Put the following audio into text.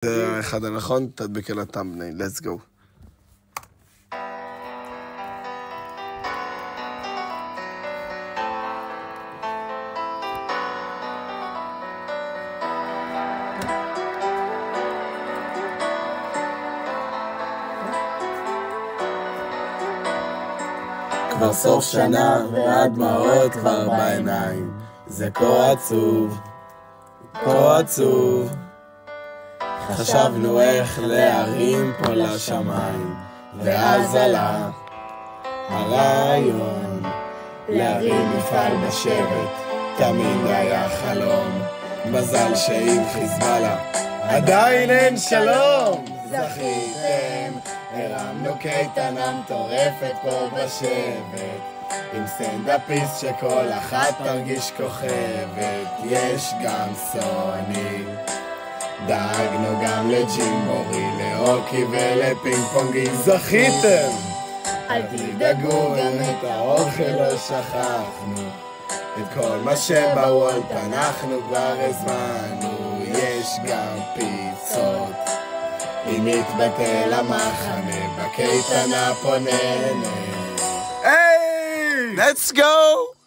זה האחד הנכון, תדביק על הטאמבנייל, let's go. כבר סוף שנה והדמעות כבר בעיניים, זה כה עצוב, כה עצוב. חשבנו איך להרים פה לשמיים, ואז עלה הרעיון להרים מפעל בשבט, תמיד היה חלום. מזל שעם חיזבאללה עדיין אין שלום. זכיתם, הרמנו קייטנה מטורפת פה בשבט, עם סטנדאפיסט שכל אחת תרגיש כוכבת. יש גם סוני, דאגנו גם לג'ימבורי, לאוקי ולפינג פונגים. זכיתם, אל תדאגו, גם את האוכל לא שכחנו, את כל מה שבוולט אנחנו כבר הזמנו. יש גם פיצות, אם יתבטל המחנה בקייטנה פוננת. היי! let's go!